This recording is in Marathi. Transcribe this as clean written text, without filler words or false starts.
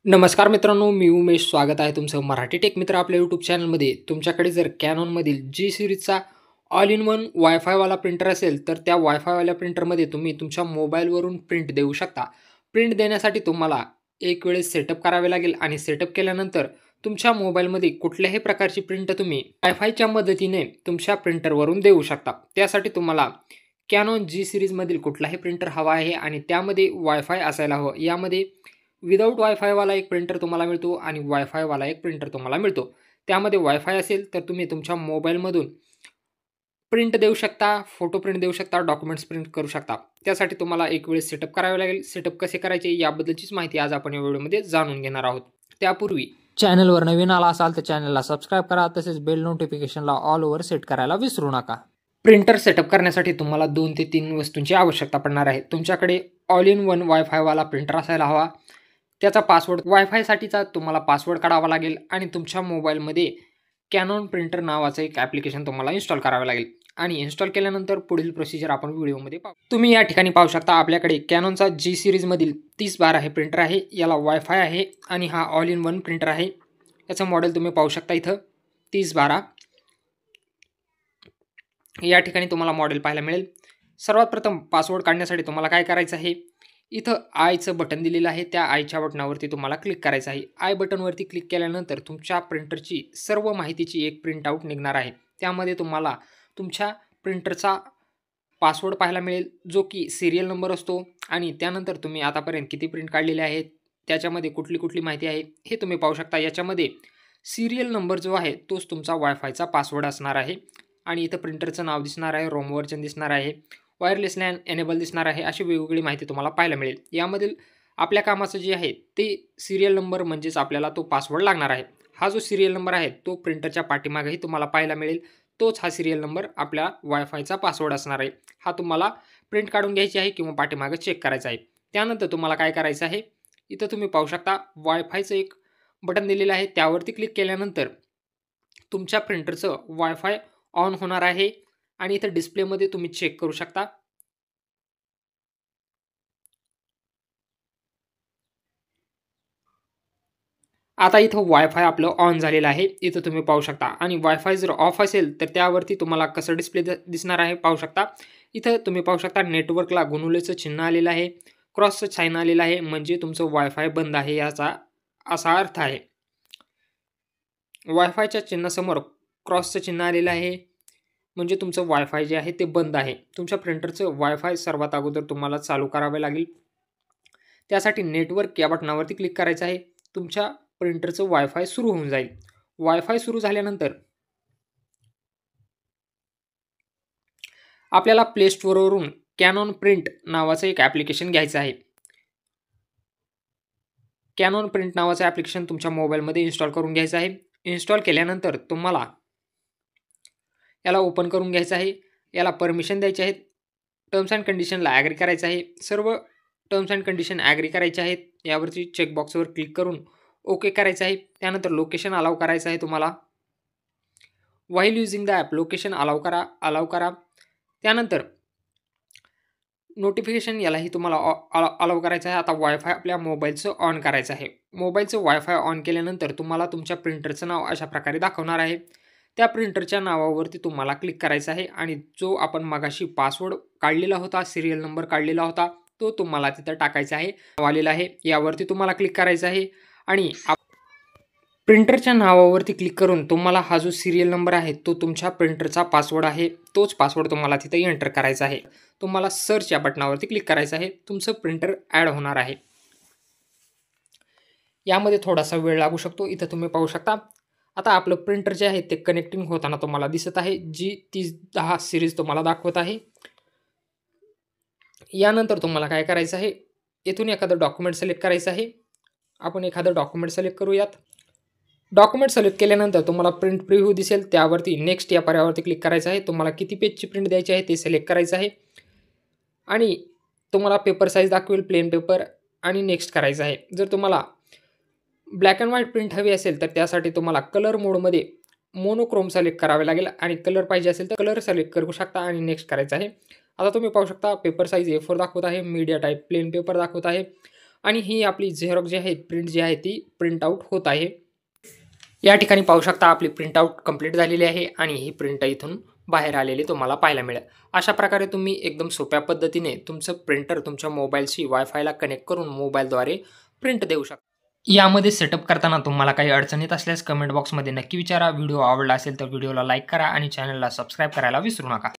नमस्कार मित्रांनो, मी उमेश. स्वागत आहे तुमचं मराठी टेक मित्र आपल्या यूट्यूब चॅनलमध्ये. तुमच्याकडे जर कॅनॉनमधील जी सिरीजचा ऑल इन वन वायफायवाला प्रिंटर असेल, तर त्या वायफायवाल्या प्रिंटरमध्ये तुम्ही तुमच्या मोबाईलवरून प्रिंट देऊ शकता. प्रिंट देण्यासाठी तुम्हाला एक वेळेस सेटअप करावे लागेल आणि सेटअप केल्यानंतर तुमच्या मोबाईलमध्ये कुठल्याही प्रकारची प्रिंट तुम्ही वायफायच्या मदतीने तुमच्या प्रिंटरवरून देऊ शकता. त्यासाठी तुम्हाला कॅनॉन जी सिरीजमधील कुठलाही प्रिंटर हवा आहे आणि त्यामध्ये वायफाय असायला हवं. यामध्ये विदाऊट वायफायवाला एक प्रिंटर तुम्हाला मिळतो आणि वायफायवाला एक प्रिंटर तुम्हाला मिळतो. त्यामध्ये वायफाय असेल तर तुम्ही तुमच्या मोबाईलमधून प्रिंट देऊ शकता, फोटो प्रिंट देऊ शकता, डॉक्युमेंट्स प्रिंट करू शकता. त्यासाठी तुम्हाला एक वेळेस सेटअप करावे लागेल. सेटअप कसे करायचे याबद्दलचीच माहिती आज आपण या व्हिडिओमध्ये जाणून घेणार आहोत. त्यापूर्वी चॅनलवर नवीन आला असाल तर चॅनलला सबस्क्राईब करा, तसेच बेल नोटिफिकेशनला ऑल ओव्हर सेट करायला विसरू नका. प्रिंटर सेटअप करण्यासाठी तुम्हाला 2 ते 3 वस्तूंची आवश्यकता पडणार आहे. तुमच्याकडे ऑल इन वन वायफायवाला प्रिंटर असायला हवा. त्याचा पासवर्ड वायफायसाठीचा तुम्हाला पासवर्ड काढावा लागेल आणि तुमच्या मोबाईलमध्ये कॅनॉन प्रिंटर नावाचं एक ॲप्लिकेशन तुम्हाला इन्स्टॉल करावं लागेल आणि इन्स्टॉल केल्यानंतर पुढील प्रोसिजर आपण व्हिडिओमध्ये पाहू. तुम्ही या ठिकाणी पाहू शकता आपल्याकडे कॅनॉनचा जी सिरीजमधील 3012 हे प्रिंटर आहे. याला वायफाय आहे आणि हा ऑल इन वन प्रिंटर आहे. याचं मॉडेल तुम्ही पाहू शकता इथं 3012. या ठिकाणी तुम्हाला मॉडेल पाहायला मिळेल. सर्वात प्रथम पासवर्ड काढण्यासाठी तुम्हाला काय करायचं आहे, इथं आयचं बटन दिलेलं आहे. त्या आयच्या बटनावरती तुम्हाला क्लिक करायचं आहे. आय बटनवरती क्लिक केल्यानंतर तुमच्या प्रिंटरची सर्व माहितीची एक प्रिंटआउट निघणार आहे. त्यामध्ये तुम्हाला तुमच्या प्रिंटरचा पासवर्ड पाहायला मिळेल, जो की सिरियल नंबर असतो आणि त्यानंतर तुम्ही आतापर्यंत किती प्रिंट काढलेले आहेत, त्याच्यामध्ये कुठली कुठली माहिती आहे हे तुम्ही पाहू शकता. याच्यामध्ये सिरियल नंबर जो आहे तोच तुमचा वायफायचा पासवर्ड असणार आहे आणि इथं प्रिंटरचं नाव दिसणार आहे, रोम व्हर्जन दिसणार आहे, वायरलेस लॅन एनेबल दिसणार आहे. अशी वेगवेगळी माहिती तुम्हाला पाहायला मिळेल. यामधील आपल्या कामाचं जे आहे ते सिरियल नंबर म्हणजेच आपल्याला तो पासवर्ड लागणार आहे. हा जो सिरियल नंबर आहे तो प्रिंटरच्या पाठीमागेही तुम्हाला पाहायला मिळेल. तोच हा सिरियल नंबर आपल्या वायफायचा पासवर्ड असणार आहे. हा तुम्हाला प्रिंट काढून घ्यायची आहे किंवा पाठीमागे चेक करायचा आहे. त्यानंतर तुम्हाला काय करायचं आहे, इथं तुम्ही पाहू शकता वायफायचं एक बटन दिलेलं आहे. त्यावरती क्लिक केल्यानंतर तुमच्या प्रिंटरचं वायफाय ऑन होणार आहे आणि इथं डिस्प्लेमध्ये तुम्ही चेक करू शकता. आता इथं वायफाय आपलं ऑन झालेलं आहे. इथं तुम्ही पाहू शकता आणि वायफाय जर ऑफ असेल तर त्यावरती तुम्हाला कसं डिस्प्ले दिसणार आहे पाहू शकता. इथं तुम्ही पाहू शकता नेटवर्कला गुणुलेचं चिन्ह आलेलं आहे, क्रॉसचं साइन आलेलं आहे, म्हणजे तुमचं वायफाय बंद आहे याचा असा अर्थ आहे. वायफायच्या चिन्हासमोर क्रॉसचं चिन्ह आलेलं आहे, म्हणजे तुमचं वायफाय जे आहे ते बंद आहे. तुमच्या प्रिंटरचं वायफाय सर्वात अगोदर तुम्हाला चालू करावे लागेल. त्यासाठी नेटवर्क या बटनावरती क्लिक करायचं आहे. तुमच्या प्रिंटरचं वायफाय सुरू होऊन जाईल. वायफाय सुरू झाल्यानंतर आपल्याला प्ले स्टोअरवरून कॅनॉन प्रिंट नावाचं एक ॲप्लिकेशन घ्यायचं आहे. कॅनॉन प्रिंट नावाचं ॲप्लिकेशन तुमच्या मोबाईलमध्ये इन्स्टॉल करून घ्यायचं आहे. इन्स्टॉल केल्यानंतर तुम्हाला याला ओपन करून घ्यायचं आहे. याला परमिशन द्यायचे आहेत. टर्म्स अँड कंडिशनला ॲग्री करायचं आहे. सर्व टर्म्स अँड कंडिशन ॲग्री करायचे आहेत. यावरती चेकबॉक्सवर क्लिक करून ओके करायचं आहे. त्यानंतर लोकेशन अलाउ करायचं आहे तुम्हाला. While using the app location allow करा. त्यानंतर नोटिफिकेशन यालाही तुम्हाला अलाउ करायचं आहे. आता वायफाय आपल्या मोबाईलचं ऑन करायचं आहे. मोबाईलचं वायफाय ऑन केल्यानंतर तुम्हाला तुमच्या प्रिंटरचं नाव अशा प्रकारे दाखवणार आहे. त्या प्रिंटरच्या नावावरती तुम्हाला क्लिक करायचं आहे आणि जो आपण मगाशी पासवर्ड काढलेला होता, सिरियल नंबर काढलेला होता, तो तुम्हाला तिथं टाकायचा आहे. आलेला आहे यावरती तुम्हाला क्लिक करायचं आहे आणि प्रिंटरच्या नावावरती क्लिक करून तुम्हाला हा जो सिरियल नंबर आहे तो तुमच्या प्रिंटरचा पासवर्ड आहे. तोच पासवर्ड तुम्हाला तिथं एंटर करायचा आहे. तुम्हाला सर्च या बटनावरती क्लिक करायचं आहे. तुमचं प्रिंटर ॲड होणार आहे. यामध्ये थोडासा वेळ लागू शकतो. इथं तुम्ही पाहू शकता. आता आपलं प्रिंटर जे आहे ते कनेक्टिंग होताना तुम्हाला दिसत आहे. जी 3010 सिरीज तुम्हाला दाखवत आहे. यानंतर तुम्हाला काय करायचं आहे, येथून एखादं डॉक्युमेंट सिलेक्ट करायचं आहे. आपण एखादं डॉक्युमेंट सिलेक्ट करूयात. डॉक्युमेंट सिलेक्ट केल्यानंतर तुम्हाला प्रिंट प्रिव्ह्यू दिसेल. त्यावरती नेक्स्ट या पर्यायावरती क्लिक करायचं आहे. तुम्हाला किती पेजची प्रिंट द्यायची आहे ते सिलेक्ट करायचं आहे आणि तुम्हाला पेपर साईज दाखवेल, प्लेन पेपर, आणि नेक्स्ट करायचं आहे. जर तुम्हाला ब्लॅक अँड व्हाईट प्रिंट हवी असेल तर त्यासाठी तुम्हाला कलर मोडमध्ये मोनोक्रोम सिलेक्ट करावे लागेल आणि कलर पाहिजे असेल तर कलर सिलेक्ट करू शकता आणि नेक्स्ट करायचं आहे. आता तुम्ही पाहू शकता पेपर साईज A4 दाखवत आहे, मीडिया टाईप प्लेन पेपर दाखवत आहे, आणि ही आपली झेरॉक्स जी आहे, प्रिंट जी आहे ती प्रिंट आउट होत आहे. या ठिकाणी पाहू शकता आपली प्रिंट आउट कंप्लीट झालेली आहे आणि ही प्रिंट इथून बाहेर आलेली तुम्हाला पाहायला मिळेल. अशा प्रकारे तुम्ही एकदम सोप्या पद्धतीने तुमचं प्रिंटर तुमच्या मोबाईलशी वायफायला कनेक्ट करून मोबाईलद्वारे प्रिंट देऊ शकता. यामध्ये सेटअप करताना तुम्हाला काही अडचणीत असल्यास कमेंट बॉक्समध्ये नक्की विचारा. व्हिडिओ आवडला असेल तर व्हिडिओला लाईक करा आणि चॅनलला सबस्क्राईब करायला विसरू नका.